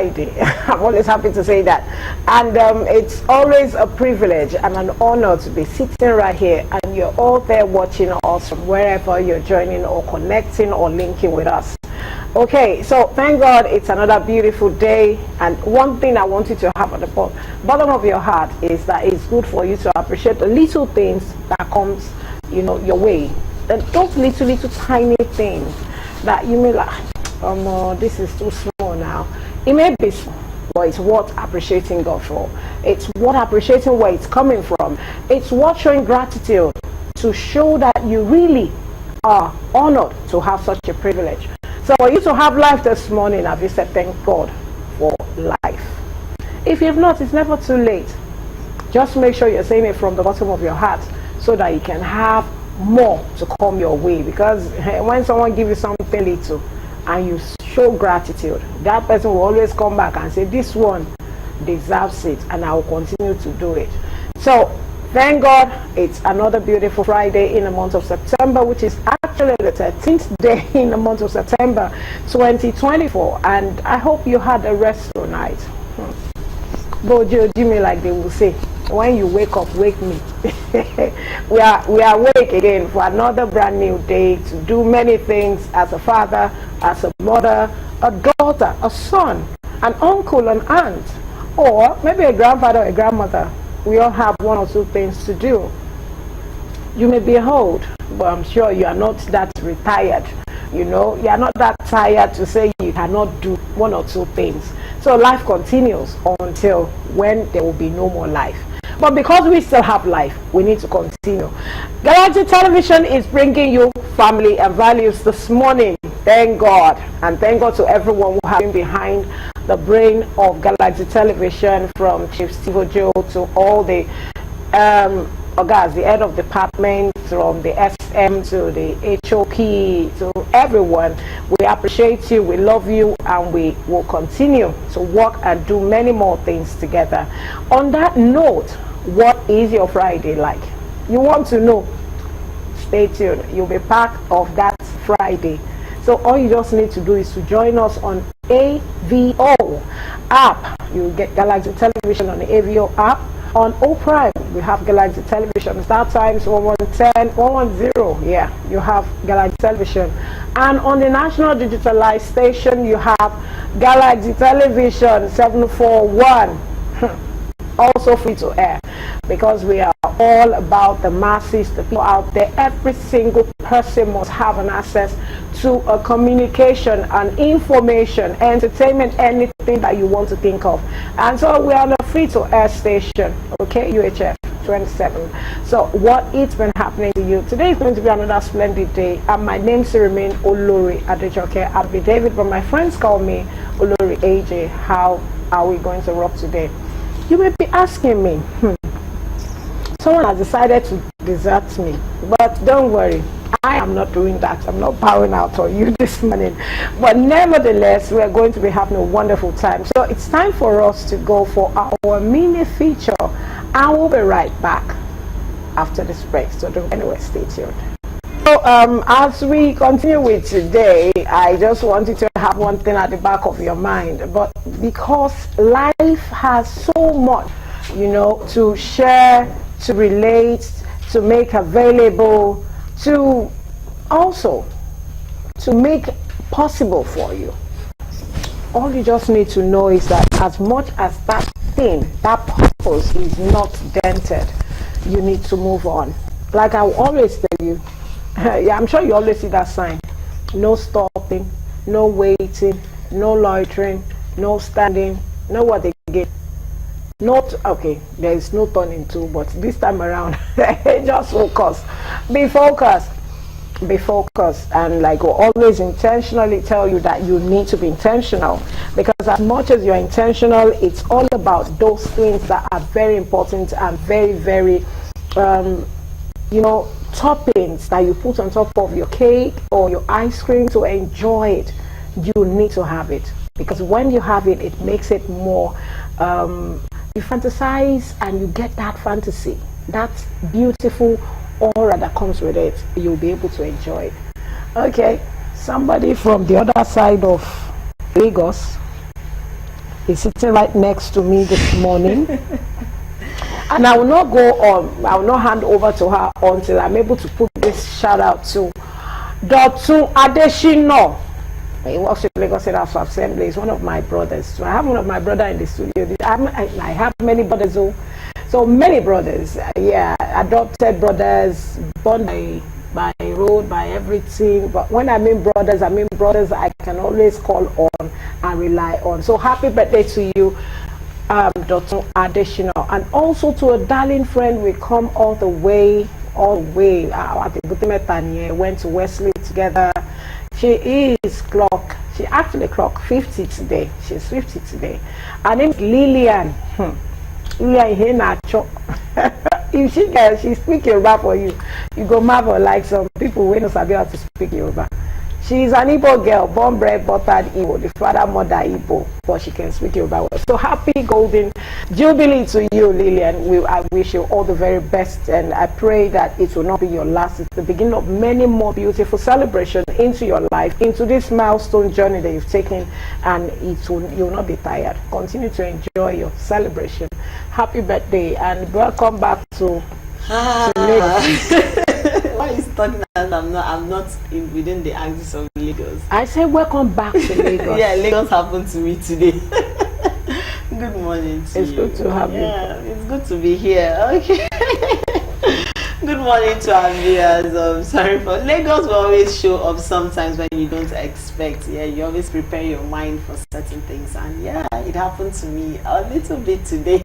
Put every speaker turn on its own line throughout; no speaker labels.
Friday. I'm always happy to say that. And it's always a privilege and an honor to be sitting right here, and you're all there watching us from wherever you're joining or connecting or linking with us. Okay, so thank God it's another beautiful day, and one thing I want you to have at the bottom of your heart is that it's good for you to appreciate the little things that comes, your way. And those little tiny things that you may like, this is too small now. It may be small, but it's worth appreciating God for. It's worth appreciating where it's coming from. It's worth showing gratitude to show that you really are honored to have such a privilege. So for you to have life this morning, have you said thank God for life? If you've not, it's never too late. Just make sure you're saying it from the bottom of your heart so that you can have more to come your way. Because when someone gives you something little and you show gratitude, that person will always come back and say, this one deserves it, and I will continue to do it. So thank God it's another beautiful Friday in the month of September, which is actually the 13th day in the month of September 2024, and I hope you had a restful night. Bojo Jimmy, like they will say, when you wake up, wake me. we are awake again for another brand new day to do many things as a father, as a mother, a daughter, a son, an uncle, an aunt, or maybe a grandfather, a grandmother. We all have one or two things to do. You may be old, but I'm sure you are not that retired. You are not that tired to say you cannot do one or two things. So life continues until when there will be no more life. But because we still have life, we need to continue. Galaxy Television is bringing you family and values this morning. Thank God. And thank God to everyone who has been behind the brain of Galaxy Television, from Chief Steve Ojo to all the the head of department, from the SM to the HOP, to everyone. We appreciate you, we love you, and we will continue to work and do many more things together. On that note, what is your Friday like? You want to know? Stay tuned. You'll be part of that Friday. So all you just need to do is to join us on AVO app. You get Galaxy Television on the AVO app. On O Prime, we have Galaxy Television. Start times 1110, 110. Yeah, you have Galaxy Television. And on the national digitalized station, you have Galaxy Television 741. Also free to air, because we are all about the masses, the people out there. Every single person must have an access to a communication and information, entertainment, anything that you want to think of. And so we are on a free to air station, okay, UHF 27. So what it's been happening to you today is going to be another splendid day, and my name still remains Olori Adejoke Abby David, but my friends call me Olori AJ. How are we going to rock today? You may be asking me, someone has decided to desert me, but don't worry, I am not doing that. I'm not bowing out on you this morning. But nevertheless, we are going to be having a wonderful time. So it's time for us to go for our mini feature, and we'll be right back after this break. So don't anyway, stay tuned. So as we continue with today, I just want you to have one thing at the back of your mind. But because life has so much, to share, to relate, to make available, to also to make possible for you, all you just need to know is that as much as that thing, that purpose is not dented, you need to move on. Like I will always tell you, yeah, I'm sure you always see that sign. No stopping, no waiting, no loitering, no standing, no what again. Not okay, there is no turning to, but this time around, just focus. Be focused. Be focused. And like we always intentionally tell you that you need to be intentional, because as much as you're intentional, it's all about those things that are very important and very, very toppings that you put on top of your cake or your ice cream to enjoy it. You need to have it, because when you have it, it makes it more you fantasize, and you get that fantasy, that beautiful aura that comes with it. You'll be able to enjoy it. Okay, somebody from the other side of Lagos, is sitting right next to me this morning. And I will not go on, I will not hand over to her until I'm able to put this shout out to Dr. Adeshino. He works with Lagos State House of Assembly. He's one of my brothers. So I have one of my brothers in the studio. I have many brothers, so many brothers. Yeah, adopted brothers, born by road, by everything. But when I mean brothers I can always call on and rely on. So happy birthday to you, Dr. Adeshino, and also to a darling friend. We come all the way. Went to Wesley together. She actually clocked 50 today. She's 50 today. Her name is Lillian. If she speak Yoruba for you, you go marvel like some people who don't sabi how to speak Yoruba. She's an Igbo girl, born, bred, buttered Igbo. The father, mother Igbo, but she can speak Yoruba well. So happy golden jubilee to you, Lillian. I wish you all the very best, and I pray that it will not be your last. It's the beginning of many more beautiful celebrations into your life, into this milestone journey that you've taken, and you'll not be tired. Continue to enjoy your celebration. Happy birthday, and welcome back to Lagos.
Why is talking that I'm not within the axis of Lagos?
I said welcome back to Lagos.
Yeah, Lagos happened to me today. Good morning to
It's
you.
good to have you.
Yeah, it's good to be here. Okay. Good morning to our viewers. Sorry for Lagos will always show up sometimes when you don't expect. Yeah, you always prepare your mind for certain things, and yeah, it happened to me a little bit today.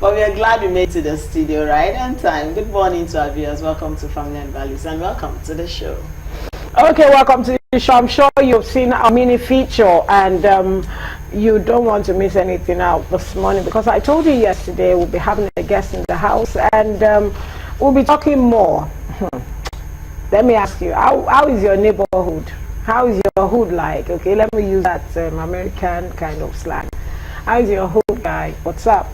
But we are glad we made it to the studio right on time. Good morning to our viewers. Welcome to Family and Values, and welcome to the show.
Okay, welcome to the show. I'm sure you've seen our mini feature, and you don't want to miss anything out this morning, because I told you yesterday we'll be having a guest in the house, and we'll be talking more. Let me ask you, how is your neighborhood? How is your hood like? Okay, let me use that American kind of slang. How is your hood guy? What's up?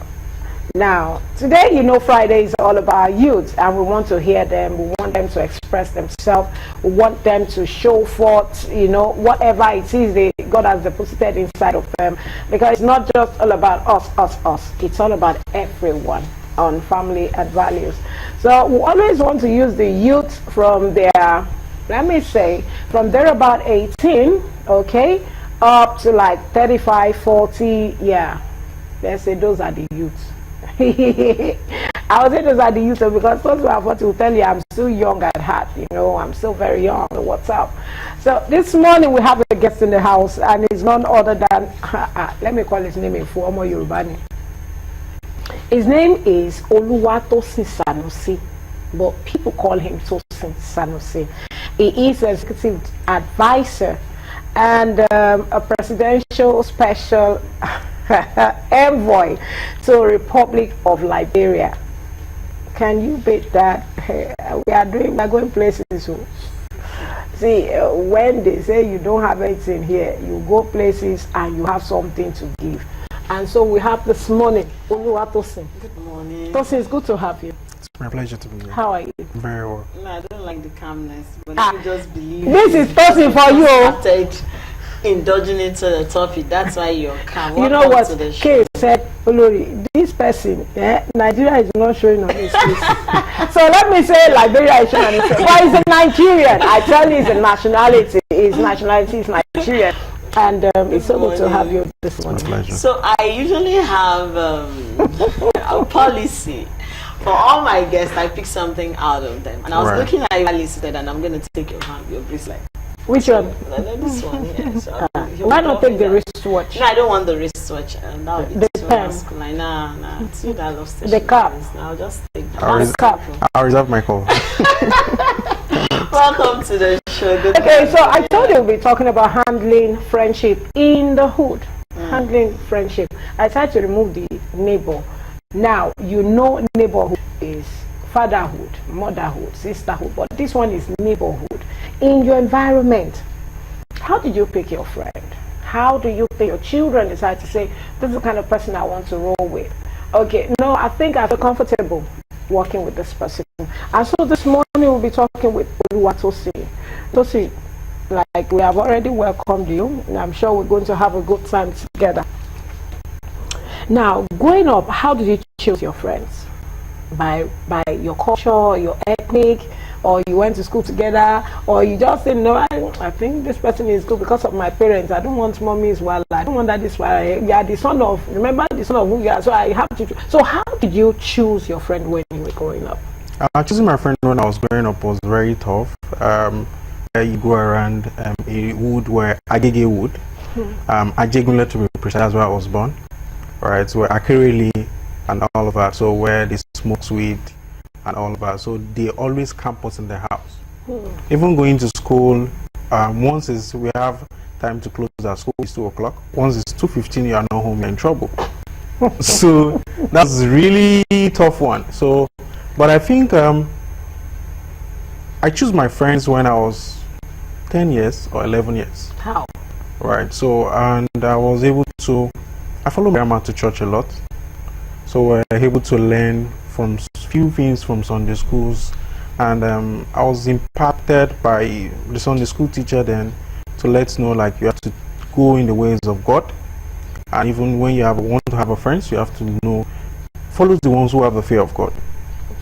Now, today, you know, Friday is all about youth, and we want to hear them. We want them to express themselves. We want them to show forth, you know, whatever it is God has deposited inside of them. Because it's not just all about us. It's all about everyone on Family and Values. So we always want to use the youth from their, let me say, from they're about 18, okay, up to like 35, 40, yeah. Let's say those are the youths. I would say those are the youth, because those who are 40 will tell you I'm still young at heart, you know, I'm still very young. What's up? So this morning we have a guest in the house, and it's none other than let me call his name in Fuomo Yorubani. His name is Oluwatosin Sanusi, but people call him Tosin Sanusi. He is an executive advisor and a presidential special envoy to the Republic of Liberia. Can you beat that? We are going places. So. See, when they say you don't have anything here, you go places and you have something to give. And so we have this morning, Oluwatosin.
Good morning.
Tosin, it's good to have you.
It's my pleasure to be here.
How are you?
Very well.
No, I don't like the calmness, but let me just believe
this is Tosin for you.
Started indulging into the topic. That's why you're calm.
You know what? Kay said, Olori, this person, Nigeria is not showing on his face. So let me say Liberia is showing on his face. Why is it Nigerian? I tell you, it's a nationality. His nationality is Nigerian. And it's so good to have you this morning.
So I usually have a policy. For all my guests, I pick something out of them. And I was looking at your listed, and I'm going to take your hand, your bracelet.
Which one?
This one, yeah. So
why not take the wristwatch?
No, I don't want the wristwatch. That would be too
pen.
masculine. Nah. It's you that loves
the cap.
I'll just take
the
cap.
I'll reserve my call.
Welcome to the show. Good
morning. So I told you we'll be talking about handling friendship in the hood. Handling friendship. I tried to remove the neighbor. Now, you know neighborhood is fatherhood, motherhood, sisterhood, but this one is neighborhood. In your environment, how did you pick your friend? How do you pick your children decide to say, this is the kind of person I want to roll with? Okay, no, I think I feel comfortable working with this person. And so this morning we'll be talking with Oluwatosin. Tosin, like we have already welcomed you, and I'm sure we're going to have a good time together. Now, growing up, how did you choose your friends? By your culture, your ethnic, or you went to school together, or you just say, no, I think this person is good because of my parents. I don't want mommy's while I don't want that this while you are the son of, remember the son of who you are, so I have to. So how did you choose your friend when you were growing up?
Choosing my friend when I was growing up was very tough. You go around a wood where Agege wood, Ajegunle to be precise, where I was born, right? So where Akerele and all of that. So where they smoke weed and all of that. So they always camp us in the house. Even going to school, once we have time to close our school, it's 2 o'clock. Once it's 2:15, you are not home, you're in trouble. So that's a really tough one. So, but I think I choose my friends when I was 10 years or 11 years.
How?
Right. So, and I was able to, I follow my grandma to church a lot. So we're able to learn from few things from Sunday schools, and I was impacted by the Sunday school teacher then to let know like you have to go in the ways of God, and even when you want to have a friend, you have to know, follow the ones who have a fear of God.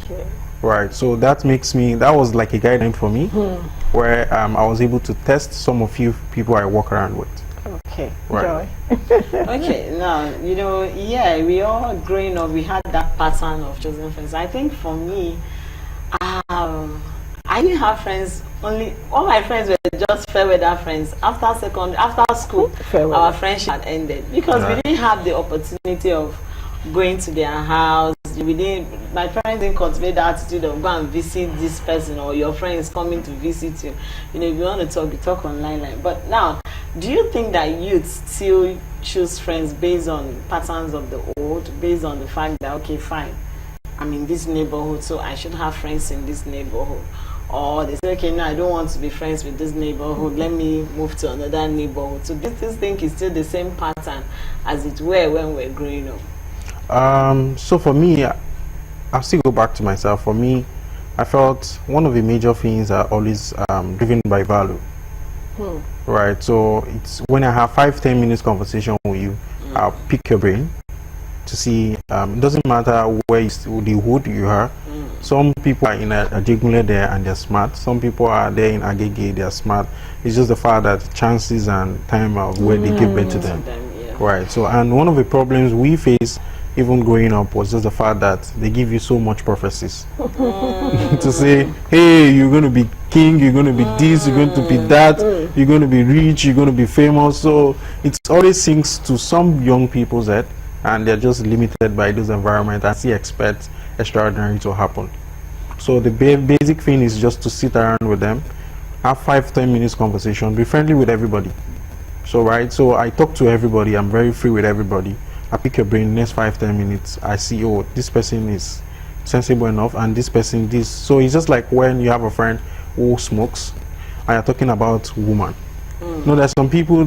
Okay.
Right. So that was like a guideline for me, where I was able to test some of few people I walk around with.
Okay,
right.
Joy.
Okay, now, you know, yeah, we all growing up, we had that pattern of choosing friends. I think for me, I didn't have friends, all my friends were just fair weather friends. After school, our friendship had ended because we didn't have the opportunity of going to their house. My parents didn't cultivate the attitude of go and visit this person, or your friend is coming to visit you. You know, if you want to talk, you talk online. But now, do you think that youth still choose friends based on patterns of the old, based on the fact that, okay, fine, I'm in this neighborhood, so I should have friends in this neighborhood? Or they say, okay, no, I don't want to be friends with this neighborhood, let me move to another neighborhood. So this thing is still the same pattern as it were when we were growing up.
So for me, I'll still go back to myself. For me, I felt one of the major things are always driven by value. Right. So it's when I have 5-10 minutes conversation with you, I'll pick your brain to see. It doesn't matter where the hood you are. Some people are in Ajegunle there and they're smart. Some people are there in Agege, they're smart. It's just the fact that chances and time of where they give birth to them. Right. So, and one of the problems we face even growing up was just the fact that they give you so much prophecies to say, hey, you're going to be king, you're going to be this, you're going to be that, you're going to be rich, you're going to be famous. So it always sinks to some young people's head, and they're just limited by this environment and still expect extraordinary to happen. So the basic thing is just to sit around with them, have 5-10 minutes conversation, be friendly with everybody. So right, so I talk to everybody, I'm very free with everybody. I pick your brain, next 5-10 minutes, I see, oh, this person is sensible enough, and this person this. So it's just like when you have a friend who smokes and you're talking about woman. No, there's some people,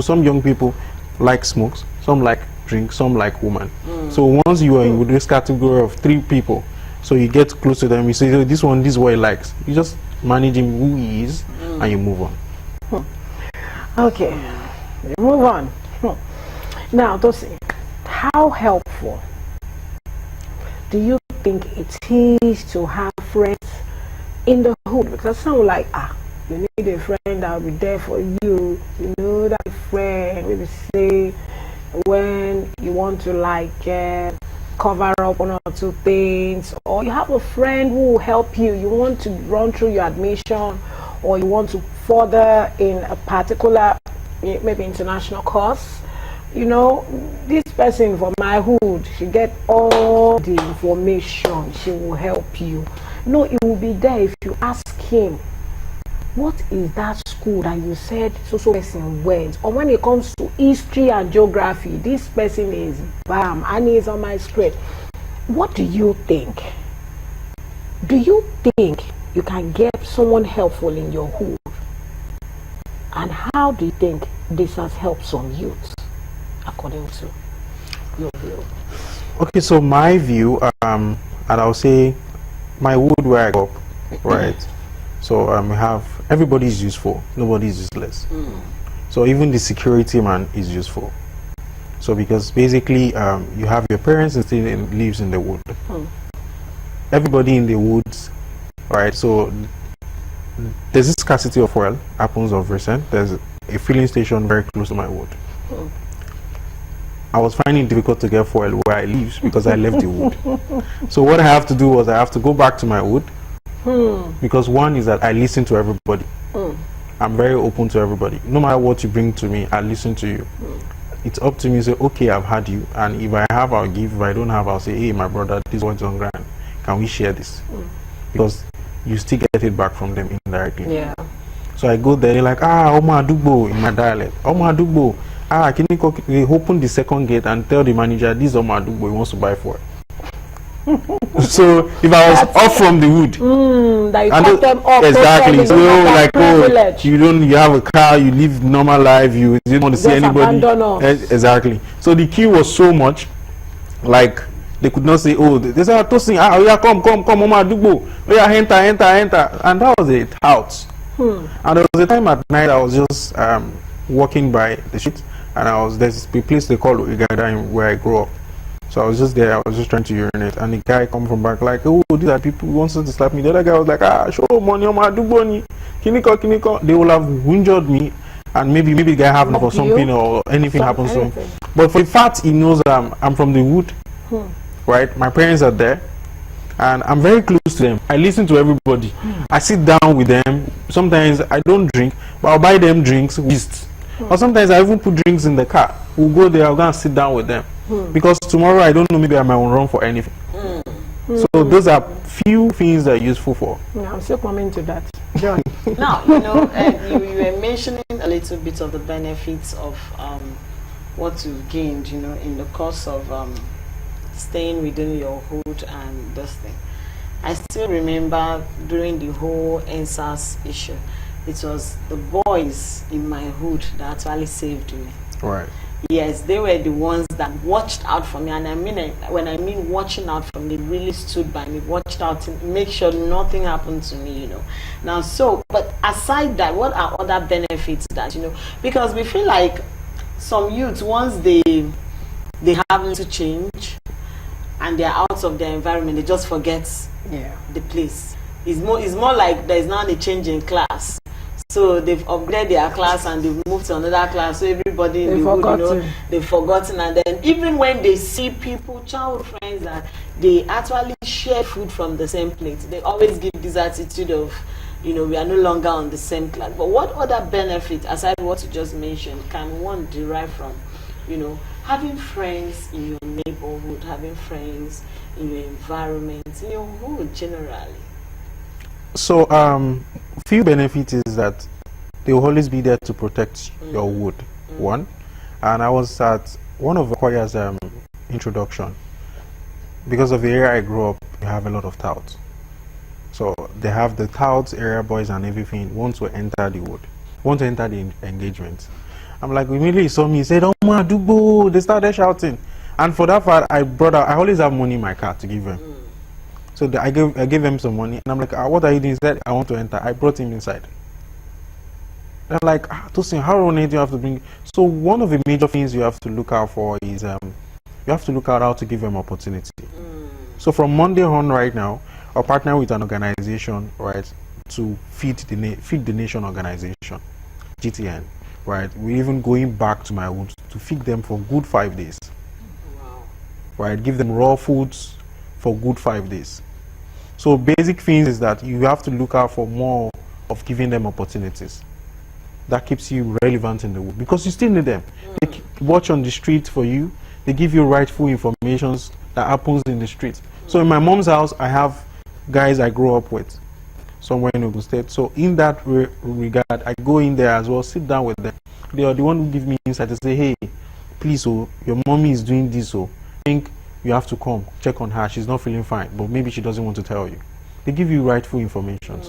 some young people like smokes, some like drink, some like woman. So once you are in this category of 3 people, so you get close to them, you say, oh, this is what he likes. You just manage him who he is, and you move on.
Okay, move on. Now, Tosin, how helpful do you think it is to have friends in the hood? Because some like, you need a friend that will be there for you. You know, that friend will say when you want to like cover up 1 or 2 things, or you have a friend who will help you. You want to run through your admission, or you want to further in a particular, maybe international course. You know, this person from my hood, she get all the information, she will help you. No, it will be there if you ask him, what is that school that you said so person went? Or when it comes to history and geography, this person is bam, and he's on my script. What do you think? Do you think you can get someone helpful in your hood? And how do you think this has helped some youth, according to your view?
Okay, so my view, and I'll say my wood where I grew up, right? So we have, everybody is useful, nobody is useless. So even the security man is useful. So because basically you have your parents and still lives in the wood. Everybody in the woods, right? So there's this scarcity of oil happens of recent. There's a filling station very close to my wood. I was finding it difficult to get fuel where I live because I left the wood. So what I have to do was I have to go back to my wood, because one is that I listen to everybody. I'm very open to everybody. No matter what you bring to me, I listen to you. It's up to me to say, okay, I've had you, and if I have, I'll give. If I don't have, I'll say, hey, my brother, this one's on ground. Can we share this? Because you still get it back from them indirectly.
Yeah.
So I go there, they're like, Oma Dugbo in my dialect. Oma Dugbo. Can you they open the second gate and tell the manager, this is Oma Dugbo, he wants to buy for it. So if I was off from the wood,
that you cut them off,
exactly. So like,
privilege.
you have a car, you live normal life, you didn't want to see anybody. Exactly. So the queue was so much, like they could not say, oh, they said, toasting, yeah, come, Oma Dugbo, oh yeah, enter, and that was it, out. And there was a time at night I was just walking by the street, and there's a place they call Uganda where I grew up. So I was just there, I was just trying to urinate, and the guy come from back like, oh, these are people who wants to slap me. The other guy was like, show money, kiniko. They will have injured me, and maybe the guy have enough or something, or anything happens to him. But for the fact he knows that I'm from the wood, right? My parents are there, and I'm very close to them. I listen to everybody. I sit down with them. Sometimes I don't drink, but I'll buy them drinks, or sometimes I even put drinks in the car. We'll go there, I'll go and sit down with them. Because tomorrow I don't know, maybe I might run for anything. So those are few things that are useful for.
Yeah, I'm still coming to that. John.
Now, you were mentioning a little bit of the benefits of what you've gained, in the course of staying within your hood and this thing. I still remember during the whole NSAS issue, it was the boys in my hood that actually saved me.
Right.
Yes, they were the ones that watched out for me, and when I mean watching out for me, they really stood by me, watched out to make sure nothing happened to me, Now, but aside that, what are other benefits that, because we feel like some youths, once they have little change and they're out of their environment, they just forget the place. It's more like there's now a change in class. So they've upgraded their class and they've moved to another class. So everybody in the hood, they've forgotten. And then even when they see people, childhood friends, that they actually share food from the same plate, they always give this attitude of, we are no longer on the same class. But what other benefit, aside what you just mentioned, can one derive from, having friends in your neighborhood, having friends in your environment, in your hood generally? So,
few benefits is that they will always be there to protect your wood. One, and I was at one of the choir's introduction. Because of the area I grew up, you have a lot of touts. So they have the touts, area boys, and everything want to enter the wood, want to enter the engagement. I'm like, immediately saw me, he said, "Oh my Dugbo!" They started shouting, and for that part, I always have money in my car to give them. So I gave him some money, and I'm like, what are you doing? He said, I want to enter. I brought him inside. They're like, Tosin, how many do you have to bring? So one of the major things you have to look out for is you have to look out how to give them opportunity. So from Monday on right now, I'll partner with an organization, right, to feed the nation organization, GTN, right. We're even going back to my woods to feed them for good 5 days.
Wow.
Right, give them raw foods for good 5 days. So basic things is that you have to look out for more of giving them opportunities. That keeps you relevant in the wood because you still need them. They watch on the street for you. They give you rightful information that happens in the street. So in my mom's house, I have guys I grew up with somewhere in Ogun State. So in that regard, I go in there as well, sit down with them. They are the one who give me insight to say, hey, please, your mommy is doing this, I think you have to come check on her. She's not feeling fine, but maybe she doesn't want to tell you. They give you rightful information.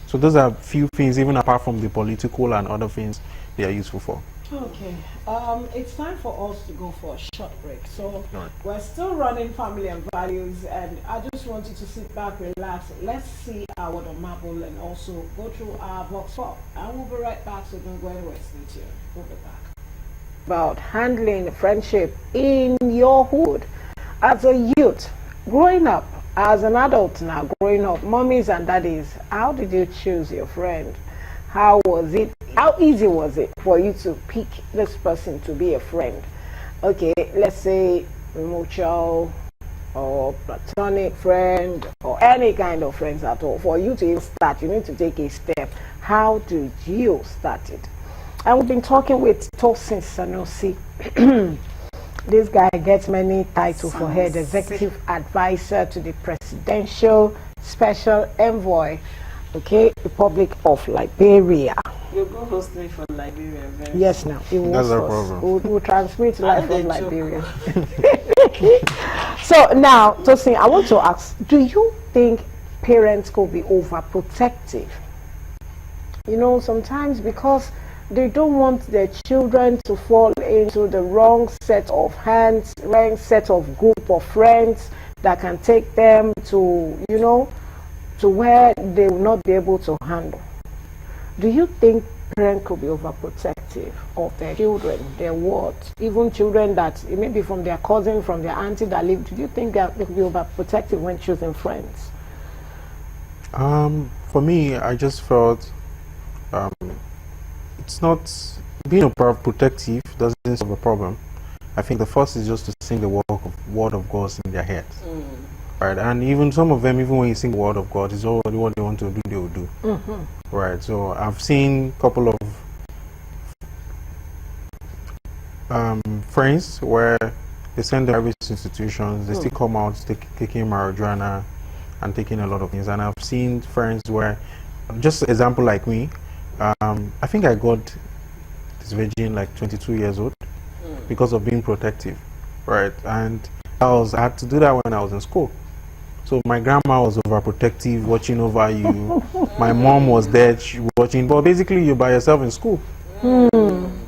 So those are few things, even apart from the political and other things, they are useful for.
Okay, it's time for us to go for a short break. So
Right.
We're still running Family and Values, and I just want you to sit back, relax. Let's see our word of marble and also go through our box pop. And we'll be right back, so don't go anywhere, stay tuned. We'll be back. about handling friendship in your hood as a youth, growing up, as an adult now, growing up, mommies and daddies. How did you choose your friend? How was it? How easy was it for you to pick this person to be a friend? Okay, let's say mutual or platonic friend or any kind of friends at all. For you to start, you need to take a step. How did you start it? And we've been talking with Tosin Sanusi. This guy gets many titles for head executive advisor to the presidential special envoy, okay, Republic of Liberia.
You'll go host me for Liberia, very
Yes, now it will.
That's our problem.
We'll transmit live from Liberia. So now, Tosin, I want to ask: do you think parents could be overprotective? You know, sometimes because they don't want their children to fall into the wrong set of hands, wrong set of group of friends that can take them to, you know, to where they will not be able to handle. Do you think parents could be overprotective of their children, their what? Even children that maybe from their cousin, from their auntie that live, do you think that they could be overprotective when choosing friends?
For me, I just felt it's not being overprotective doesn't solve a problem. I think the first is just to sing the word of God in their heads. Right, and even some of them, even when you sing the word of God, is already what they want to do, they will do. Right, so I've seen a couple of friends where they send them to private institutions, they still come out taking marijuana and taking a lot of things. And I've seen friends where, just an example like me, I think I got this virgin like 22 years old because of being protective, right? And I had to do that when I was in school. So my grandma was overprotective, watching over you. My mom was there watching, but basically you're by yourself in school,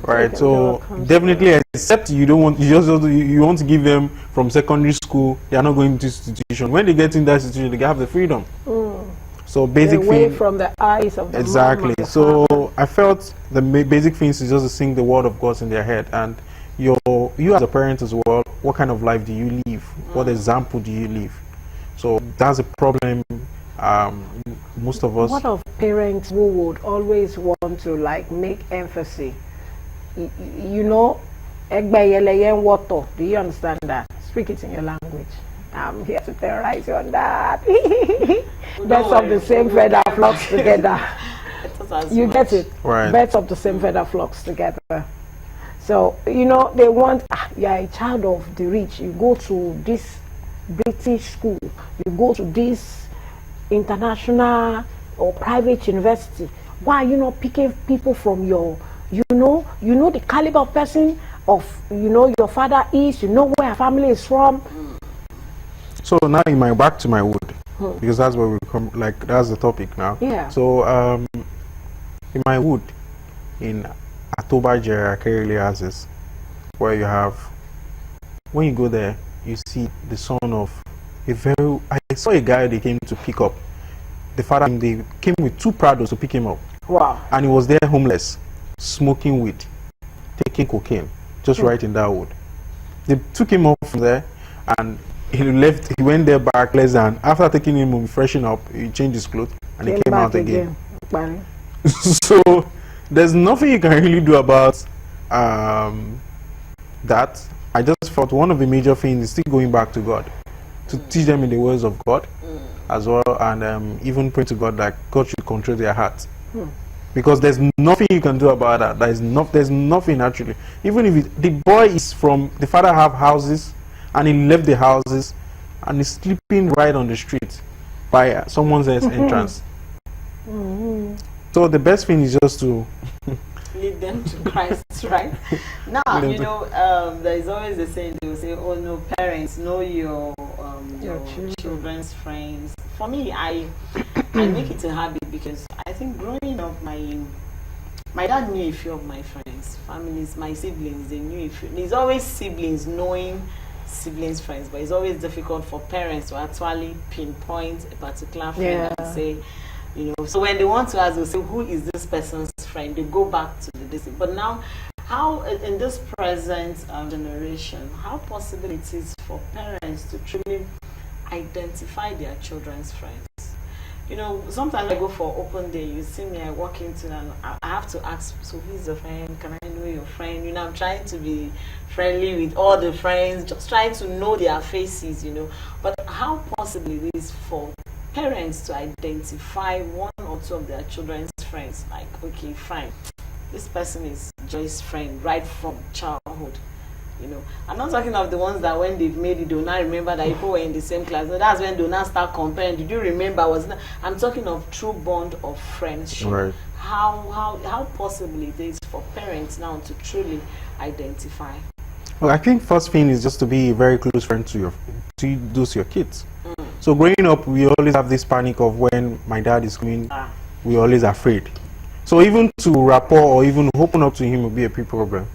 right? So definitely, except you don't want, you want to give them from secondary school. They are not going to institution. When they get in that institution, they have the freedom. So basic
away
thing,
from the eyes of the
exactly.
mom and the
So
father.
I felt the basic things is just to sing the word of God in their head, and you as a parent as well. What kind of life do you live? What example do you live? So that's a problem. Most of us.
What of parents who would always want to like make emphasis? You know, water. Do you understand that? Speak it in your language. I'm here to terrorize you on that. Birds of the same feather flocks together. You get it?
Right.
Birds of the same feather flocks together. So, you know, they want, you're a child of the rich. You go to this British school. You go to this international or private university. Why are you not picking people from your, you know the caliber of person of, your father is, where your family is from.
So now back to my wood, because that's where we come, like that's the topic now.
Yeah.
So in my wood, in Atoba Kerele houses, where you have, when you go there, you see the son of I saw a guy they came to pick up. The father, they came with 2 Prados to pick him up.
Wow.
And he was there homeless, smoking weed, taking cocaine, just right in that wood. They took him off from there, and he went there back less than, after taking him, freshen up, he changed his clothes, and he came out again. So there's nothing you can really do about that. I just felt one of the major things is still going back to God, to teach them in the words of God as well, and even pray to God that God should control their hearts. Because there's nothing you can do about that. There's nothing actually. Even if the boy is from, the father have houses, and he left the houses, and he's sleeping right on the street by someone else's entrance. So the best thing is just to
lead them to Christ, right? Now, there is always the saying, they will say, oh no, parents, know your children's friends. For me, I make it a habit, because I think growing up, my dad knew a few of my friends, families, my siblings, they knew a few. There's always siblings knowing siblings' friends, but it's always difficult for parents to actually pinpoint a particular friend and say, so when they want to ask, they'll say, who is this person's friend? They go back to the distance. But now, how in this present generation, how possible it is for parents to truly identify their children's friends? You know, sometimes I go for open day, you see me, I walk into and I have to ask, so who's the friend? Can I know your friend? You know, I'm trying to be friendly with all the friends, just trying to know their faces, you know. But how possible it is for parents to identify one or two of their children's friends? Like, okay, fine, this person is Joy's friend right from childhood. You know, I'm not talking of the ones that when they've made it, do not remember that people were in the same class. So that's when do not start comparing. Did you remember? I'm talking of true bond of friendship. Right. How possible it is for parents now to truly identify?
Well, I think first thing is just to be a very close friend to your kids. So growing up, we always have this panic of when my dad is coming. We're always afraid. So even to rapport or even open up to him will be a big problem.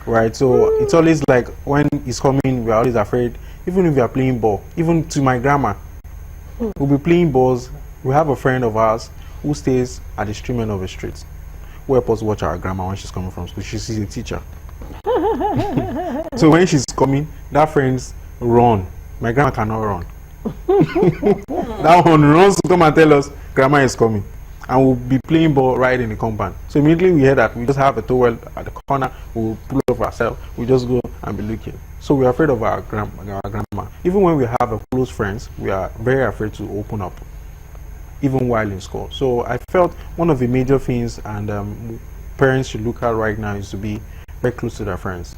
Right, so it's always like when he's coming, we're always afraid. Even if we are playing ball, even to my grandma, we'll be playing balls. We have a friend of ours who stays at the extreme end of the street. We help us watch our grandma when she's coming from school. She's a teacher. So when she's coming, that friends run. My grandma cannot run. That one runs to come and tell us grandma is coming. And we'll be playing ball right in the compound. So immediately we hear that, we just have a towel at the corner, we'll pull up ourselves, we just go and be looking. So we're afraid of our grandma. Even when we have a close friends, we are very afraid to open up, even while in school. So I felt one of the major things and parents should look at right now is to be very close to their friends.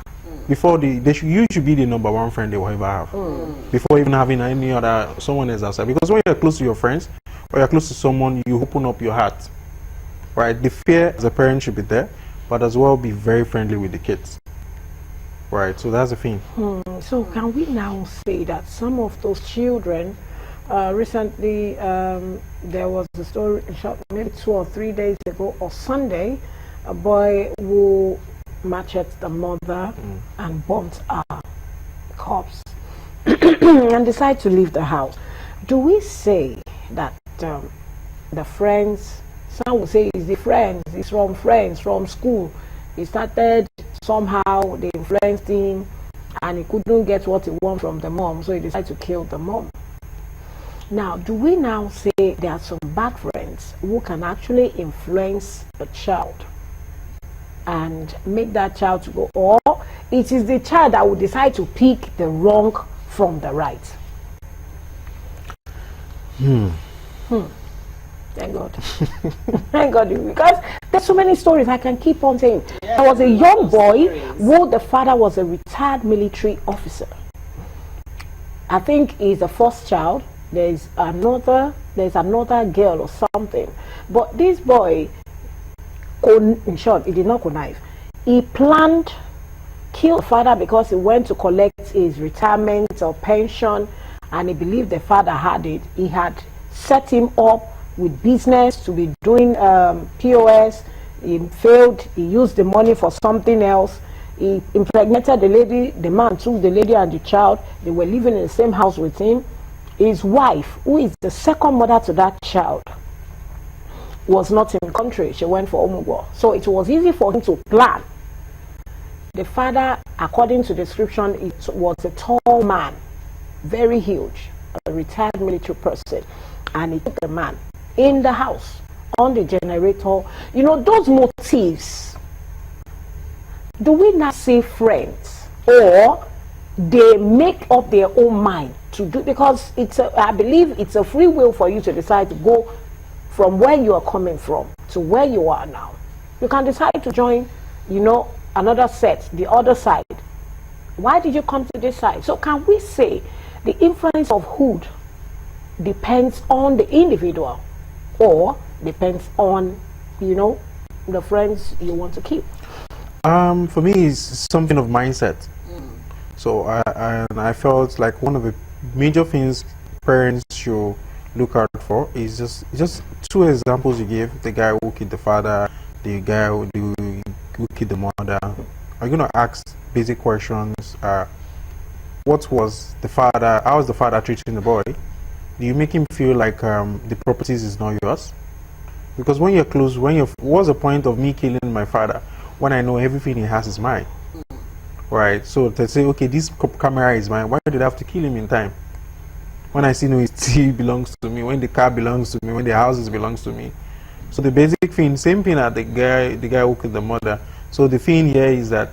Before you should be the number one friend they will ever have. Before even having any other someone else outside. Because when you're close to your friends, or you're close to someone, you open up your heart, right? The fear as a parent should be there, but as well be very friendly with the kids, right? So that's the thing.
So can we now say that some of those children, recently there was a story maybe 2 or 3 days ago or Sunday, a boy who macheted the mother and burnt her corpse and decided to leave the house. Do we say that the friends, some will say it's the friends, it's from school. He started somehow, they influenced him and he couldn't get what he wanted from the mom, so he decided to kill the mom. Now, do we now say there are some bad friends who can actually influence a child and make that child to go, or it is the child that will decide to pick the wrong from the right? Thank God. Thank God. Because there's so many stories I can keep on saying. Yeah, there was a young boy who the father was a retired military officer. I think he's the first child. There's another girl or something. But this boy, in short, he did not connive. He planned kill the father because he went to collect his retirement or pension, and he believed the father had it. He had set him up with business to be doing POS. He failed. He used the money for something else. He impregnated the lady. The man took the lady and the child. They were living in the same house with him. His wife, who is the second mother to that child, was not in the country. She went for Omugwo. So it was easy for him to plan. The father, according to description, it was a tall man, very huge, a retired military person, and he took the man in the house on the generator. You know, those motives, do we not say friends, or they make up their own mind to do? Because I believe it's a free will for you to decide to go from where you are coming from to where you are now. You can decide to join, you know, another set, the other side. Why did you come to this side? So can we say the influence of hood depends on the individual, or depends on, you know, the friends you want to keep?
For me, it's something of mindset. So I felt like one of the major things parents should look out for is just two examples you gave: the guy who killed the father, the guy who killed the mother. I'm gonna ask basic questions. What was the father? How was the father treating the boy? Do you make him feel like the properties is not yours? Because when you're close, what's the point of me killing my father when I know everything he has is mine. Right? So they say, okay, this camera is mine. Why did I have to kill him in time? When I see no, his TV belongs to me, when the car belongs to me, when the houses belongs to me. So the basic thing, same thing as the guy who killed the mother. So the thing here is that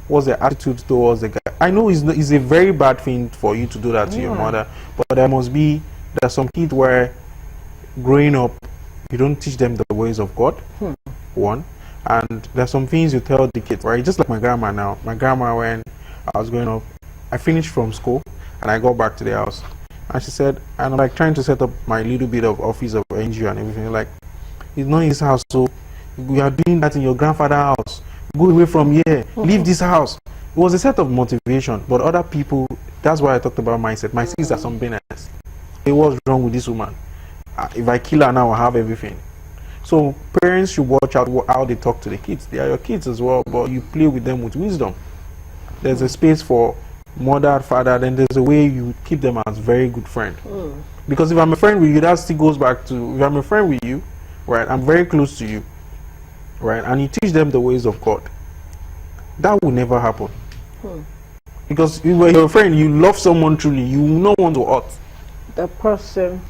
what's the attitude towards the guy? I know it's a very bad thing for you to do that to your mother, but there's some kids where growing up you don't teach them the ways of God. One. And there's some things you tell the kids, right? Just like my grandma now. My grandma, when I was growing up, I finished from school and I got back to the house. And she said, and I'm like trying to set up my little bit of office of NGO and everything. Like, it's not his house, so we are doing that in your grandfather's house. Go away from here. Leave this house. It was a set of motivation. But other people, that's why I talked about mindset. My kids are something else. Hey, what's wrong with this woman? If I kill her now, I'll have everything. So parents should watch out how they talk to the kids. They are your kids as well, but you play with them with wisdom. There's a space for mother, father, then there's a way you keep them as very good friend. Because if I'm a friend with you, that still goes back to, if I'm a friend with you, right, I'm very close to you, right, and you teach them the ways of God, that will never happen. Because if you're a friend, you love someone truly, you will not want to hurt
the person.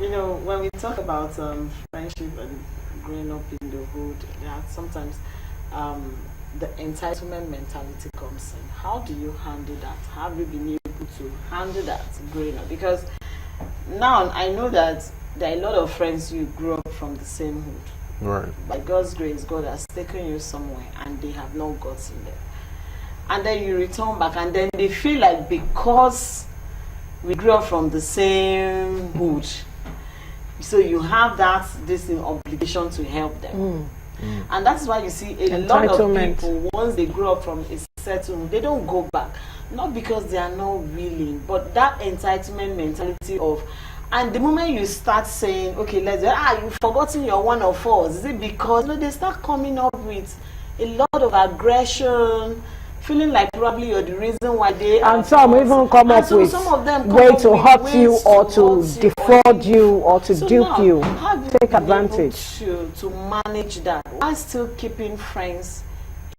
You know, when we talk about friendship and growing up in the hood, sometimes the entitlement mentality comes in. How do you handle that? Have you been able to handle that growing up? Because now I know that there are a lot of friends you grew up from the same hood.
Right.
By God's grace, God has taken you somewhere and they have not gotten there. And then you return back and then they feel like because we grew up from the same hood, so you have this obligation to help them. And that's why you see a lot of people, once they grow up from a certain, they don't go back. Not because they are not willing, but that entitlement mentality of, and the moment you start saying, okay, you've forgotten you're one of us, is it because they start coming up with a lot of aggression, feeling like probably you're the reason why they
and some even come up with way to hurt you or to defraud you or to dupe you, take advantage.
To manage that while still keeping friends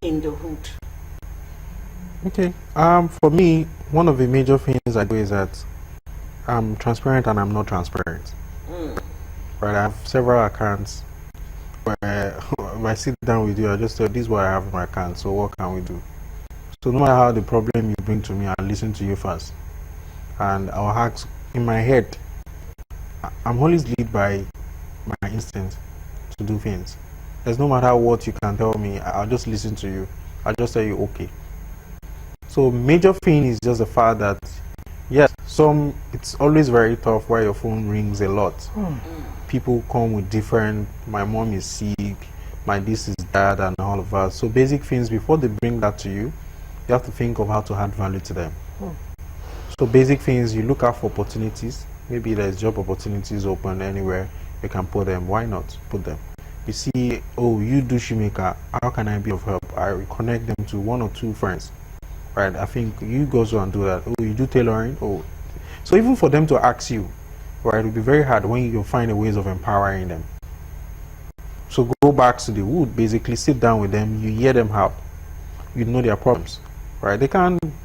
in the hood.
Okay. For me, one of the major things I do is that I'm transparent and I'm not transparent. Right. I have several accounts where if I sit down with you, I just tell this is what I have in my account. So what can we do? So no matter how the problem you bring to me, I'll listen to you first. And I'll ask in my head, I'm always led by my instinct to do things. There's no matter what you can tell me, I'll just listen to you. I'll just tell you okay. So major thing is just the fact that yes, it's always very tough where your phone rings a lot. People come with different, my mom is sick, my this is that and all of that. So basic things, before they bring that to you, you have to think of how to add value to them. So basic things, you look out for opportunities. Maybe there's job opportunities open anywhere, you can put them. Why not put them? You see, oh, you do shoemaker, how can I be of help? I connect them to one or two friends. Right, I think you go and do that. Oh, you do tailoring? Oh, so even for them to ask you, right, it will be very hard when you find a ways of empowering them. So go back to the wood, basically sit down with them, you hear them out, you know their problems. Right,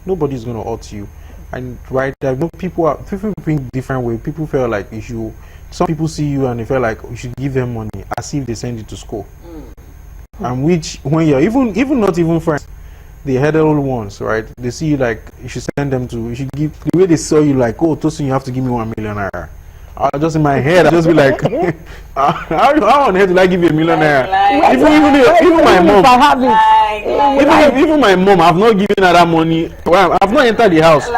nobody's going to hurt you. And right, there are people think different way. People feel like some people see you and they feel like you should give them money as if they send you to school. And which, when you're even not even friends, the headed ones, right, they see you like you should send them to, you should give, the way they saw you like, oh, Tosin, you have to give me 1 million naira. I just in my head, I just be like, how on earth will I give you 1 million naira? Even my mom, even my mom, I've not given her that money. Well, I've not entered the house.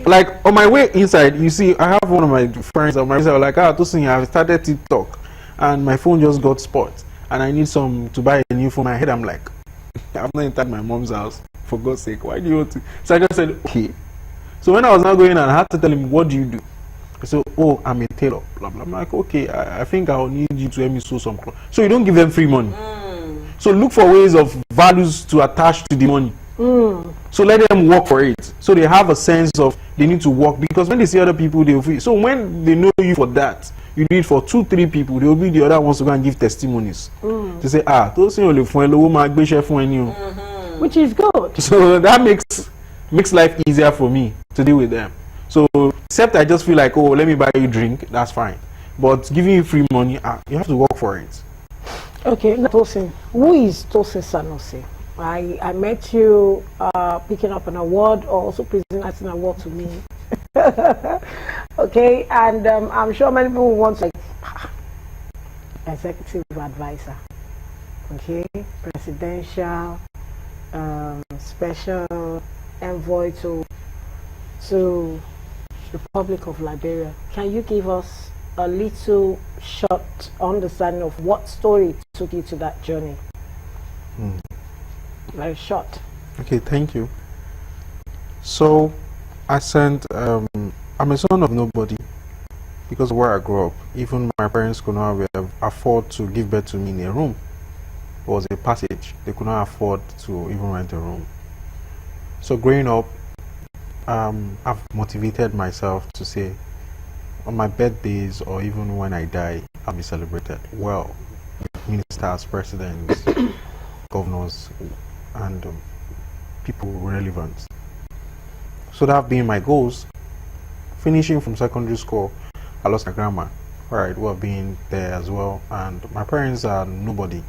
Like on my way inside, you see, I have one of my friends on my side like, Tosin, I've started TikTok, and my phone just got spoiled, and I need to buy a new phone. My head, I'm like, I've not entered my mom's house. For God's sake, why do you want to? So I just said, okay. So when I was now going and I had to tell him, what do you do? So, oh, I'm a tailor, blah, blah. I'm like, okay, I think I'll need you to help me sew some clothes. So you don't give them free money. So look for ways of values to attach to the money. So let them work for it. So they have a sense of they need to work, because when they see other people, they'll feel. So when they know you for that, you do it for 2-3 people, they will be the other ones to go and give testimonies. To say, those things only for a woman,
which is good.
So that makes life easier for me to deal with them. So except I just feel like, oh, let me buy you a drink, that's fine. But giving you free money, you have to work for it.
Okay, now Tosin, who is Tosin Sanusi? I met you picking up an award or also presenting an award to me. Okay, and I'm sure many people want like executive advisor, okay, presidential special envoy to Republic of Liberia. Can you give us a little short understanding of what story took you to that journey? Very short.
Okay, thank you. So I sent I'm a son of nobody because of where I grew up. Even my parents could not afford to give birth to me in a room. It was a passage. They could not afford to even rent a room. So growing up, I've motivated myself to say on my birthdays or even when I die, I'll be celebrated well. Ministers, presidents, governors, and people relevant. So that have been my goals. Finishing from secondary school, I lost my grandma, right, well being there as well, and my parents are nobody.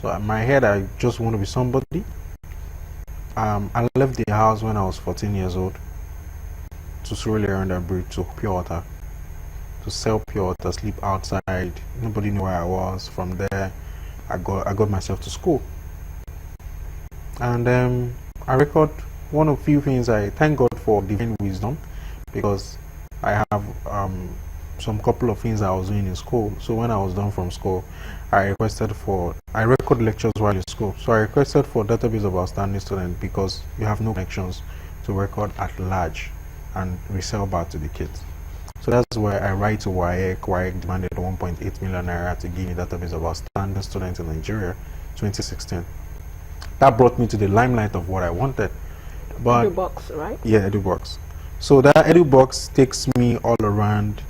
So in my head, I just want to be somebody. I left the house when I was 14 years old to slowly earn that bridge to pure water, to sell pure water, sleep outside. Nobody knew where I was. From there, I got myself to school, and I record one of few things. I thank God for divine wisdom, because I have some couple of things I was doing in school. So when I was done from school, I record lectures while in school. So I requested for database of outstanding students because you have no connections to record at large and resell back to the kids. So that's where I write to WAEC. WAEC demanded 1.8 million naira to give me database of outstanding students in Nigeria, 2016. That brought me to the limelight of what I wanted. But
EduBox, right?
Yeah, EduBox. So that EduBox takes me all around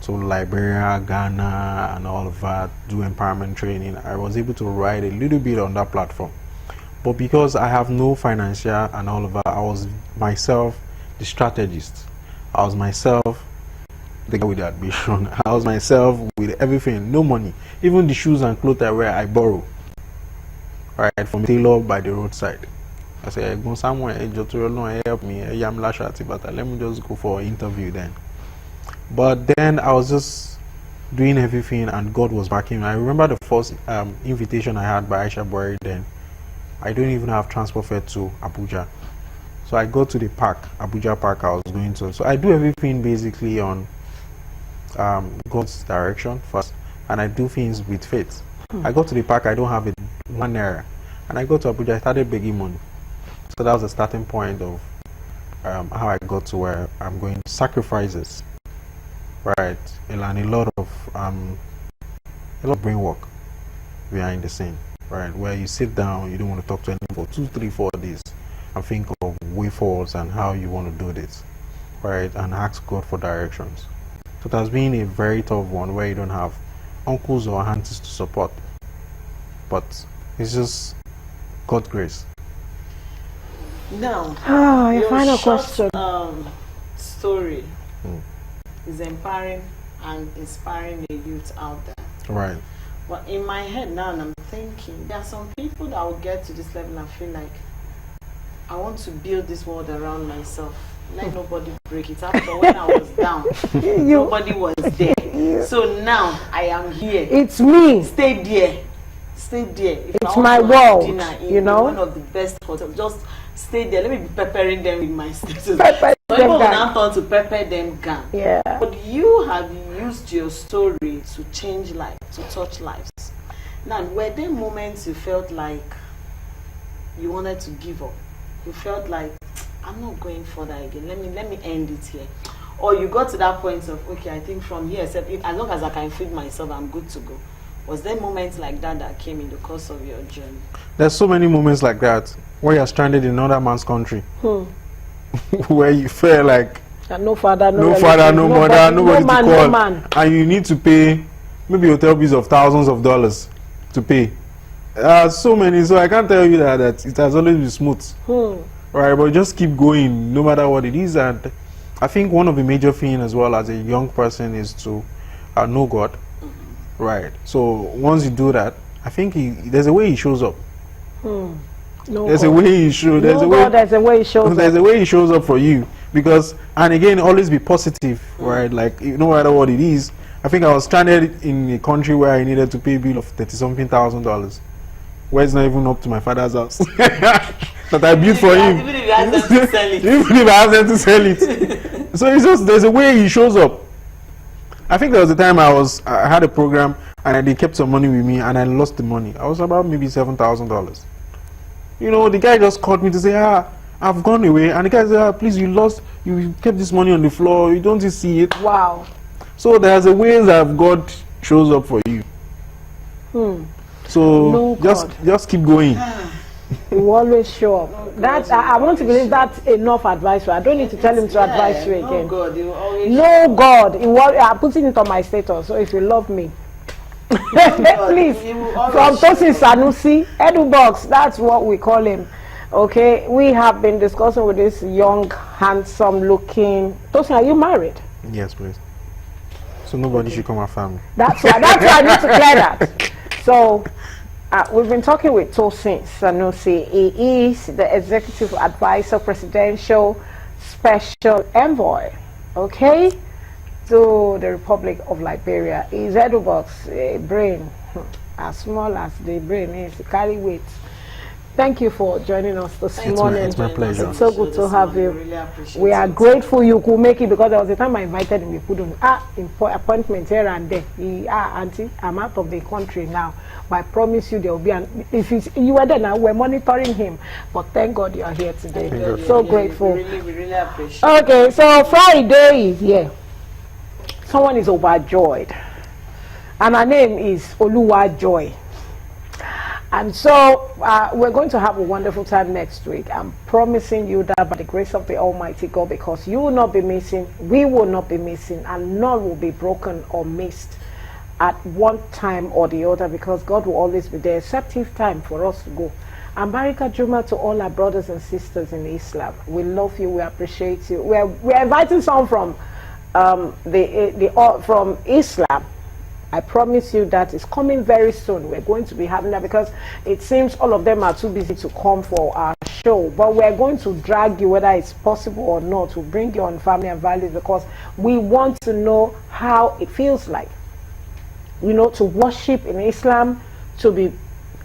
to Liberia, Ghana, and all of that, do empowerment training. I was able to write a little bit on that platform. But because I have no financial and all of that, I was myself the strategist. I was myself the guy with the admission. I was myself with everything, no money. Even the shoes and clothes I wear, I borrow. Right, from tailor by the roadside. I say, I go somewhere, help me, let me just go for an interview then. But then I was just doing everything and God was backing me. I remember the first invitation I had by Aisha Buhari then. I don't even have transport fare to Abuja. So I go to the park, Abuja Park I was going to. So I do everything basically on God's direction first, and I do things with faith. I go to the park, I don't have one naira. And I go to Abuja, I started begging money. So that was the starting point of how I got to where I'm going. Sacrifices, right? And a lot of brain work behind the scene, right? Where you sit down, you don't want to talk to anyone for 2, 3, 4 days and think of way forwards and how you want to do this, right? And ask God for directions. So it has been a very tough one where you don't have uncles or aunties to support, but it's just God's grace.
Now,
your final
short,
question.
Story is empowering and inspiring the youth out there.
Right.
But in my head now, I'm thinking there are some people that will get to this level and feel like I want to build this world around myself. Let nobody break it. After when I was down, nobody was there. So now I am here.
It's me.
Stay there. Stay there. If
it's my world.
You know, one of the best hotels. Just stay there. Let me be peppering them with my status.
People
will now turn to pepper them gang.
Yeah.
But you have used your story to change lives, to touch lives. Now, were there moments you felt like you wanted to give up? You felt like I'm not going further again. Let me end it here. Or you got to that point of okay, I think from here, as long as I can feed myself, I'm good to go. Was there moments like that came in the course of your journey?
There's so many moments like that where you're stranded in another man's country, where you feel like
And no father,
no father, no mother, nobody
no man,
to call,
no man.
and you need to pay maybe hotel bills of thousands of dollars to pay. So many, so I can't tell you that it has always been smooth. Right, but just keep going no matter what it is. And I think one of the major things as well as a young person is to know God. Right. So once you do that, I think there's a way he shows up.
No
There's
God.
a way he shows. There's
No
a way.
God, there's a way he shows
There's
up.
a way he shows up for you, because, and again, always be positive, right? Like no matter what it is. I think I was stranded in a country where I needed to pay a bill of $30-something thousand, where it's not even up to my father's house that I built for him.
Even if you ask them to sell it.
Even if I ask them to sell it. So it's just, there's a way he shows up. I think there was a time I had a program and they kept some money with me and I lost the money. I was about maybe $7,000. You know, the guy just called me to say, I've gone away, and the guy said, please, you kept this money on the floor, you don't see it.
Wow.
So there's a way that God shows up for you. So
No
just keep going.
He will always show up. That I want to believe that's enough advice for. I don't need to tell him to advise you again.
No God, you always
No God. I'm putting it on my status. So if you love me, please, from Tosin Sanusi, EduBox, that's what we call him. Okay, we have been discussing with this young, handsome looking Tosin. Are you married?
Yes, please. So nobody should come after me.
That's why I need to clear that. So we've been talking with Tosin Sanusi. He is the executive advisor, presidential special envoy, okay, to the Republic of Liberia. His EduBox, a brain as small as the brain is, carry weight. Thank you for joining us this morning.
It's my pleasure.
It's so good to have you.
Really appreciate
We are
it.
grateful you could make it, because there was a time I invited him, we couldn't. Appointment here and there. Auntie, I'm out of the country now, but I promise you there will be if you were there now, we're monitoring him. But thank God you are here today. So grateful.
We really appreciate
Okay, so Friday is here. Someone is overjoyed, and her name is Oluwa Joy. And so we're going to have a wonderful time next week. I'm promising you that by the grace of the Almighty God, because you will not be missing, we will not be missing, and none will be broken or missed at one time or the other, because God will always be there, except if time for us to go. And Barika Juma to all our brothers and sisters in Islam. We love you, we appreciate you. We're inviting some from from Islam. I promise you that is coming very soon. We're going to be having that, because it seems all of them are too busy to come for our show. But we're going to drag you, whether it's possible or not, to bring you on Family and Values, because we want to know how it feels like, you know, to worship in Islam, to be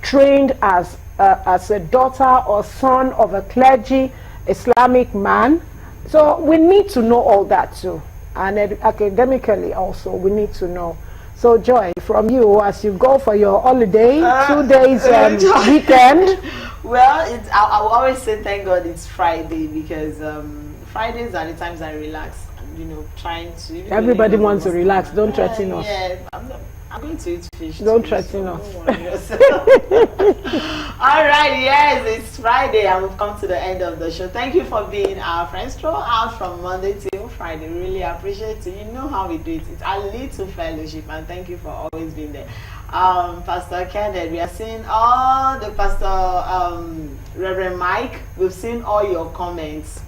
trained as a daughter or son of a clergy Islamic man. So we need to know all that too. And academically also, we need to know. So Joy, from you, as you go for your holiday, 2 days weekend.
Well, I will always say thank God it's Friday, because Fridays are the times I relax. You know, trying to.
Everybody wants to relax. Don't threaten us.
Yeah, I'm going to eat fish.
Don't
too,
threaten
so
us.
don't worry yourself. All right, yes, it's Friday, and we've come to the end of the show. Thank you for being our friends throughout from Monday till Friday. Really appreciate it. You know how we do it. It's a little fellowship, and thank you for always being there. Pastor Kenneth, we are seeing all the Reverend Mike. We've seen all your comments.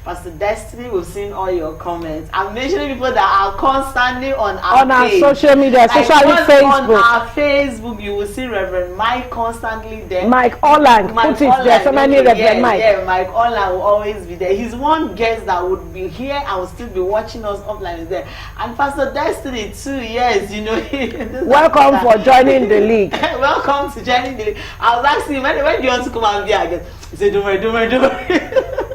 Pastor Destiny, we've seen all your comments. I'm mentioning people that are constantly on our page.
Social media, especially
Like,
Facebook.
on our Facebook, you will see Reverend Mike constantly there.
Mike Orland, put it there. So many Reverend Mike.
Yeah, Mike Orland will always be there. He's one guest that would be here and will still be watching us offline. Is there. And Pastor Destiny too, yes, you know.
Welcome for joining the league.
Welcome to joining the league. I was asking him, when do you want to come and be again? He said, don't worry.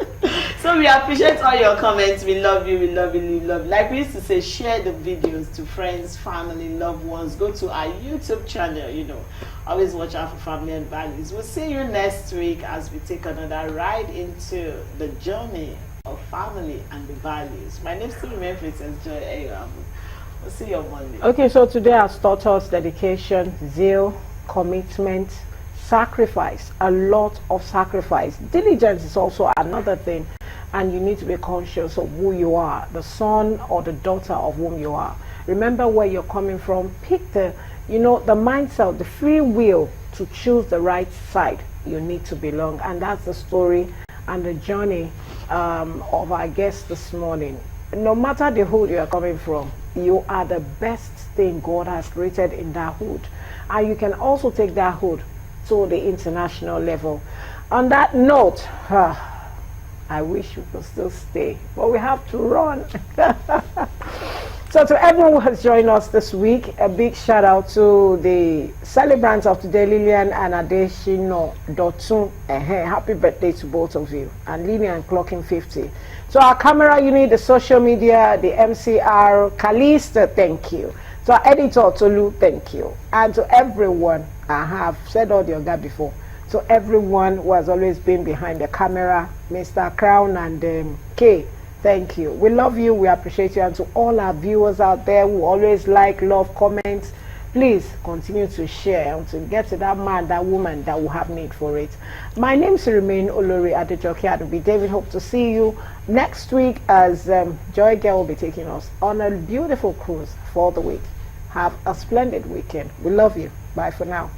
So we appreciate all your comments. We love you, we love you, we love you. Like we used to say, share the videos to friends, family, loved ones. Go to our YouTube channel, you know. Always watch out for Family and Values. We'll see you next week as we take another ride into the journey of family and the values. My name still remains Princess Joy Ayo. We'll see you on Monday.
Okay, so today has taught us dedication, zeal, commitment, sacrifice, a lot of sacrifice. Diligence is also another thing. and you need to be conscious of who you are, the son or the daughter of whom you are. Remember where you're coming from. Pick the, the mindset, the free will to choose the right side you need to belong. And that's the story and the journey of our guest this morning. No matter the hood you are coming from, you are the best thing God has created in that hood. And you can also take that hood to the international level. On that note, I wish you could still stay, but we have to run. So to everyone who has joined us this week, a big shout out to the celebrants of today, Lillian and Adeshino Dotun. Happy birthday to both of you. And Lillian clocking 50. So our camera unit, the social media, the MCR, Kalista, thank you. To our editor, Tolu, thank you. And to everyone, I have said all the other before, so everyone who has always been behind the camera, Mr. Crown and Kay, thank you. We love you, we appreciate you. And to all our viewers out there who always like, love, comments, please continue to share until get to that man, that woman that will have need for it. My name is Remain Olori Adejoke Adubi. David, hope to see you next week as Joy Girl will be taking us on a beautiful cruise for the week. Have a splendid weekend. We love you. Bye for now.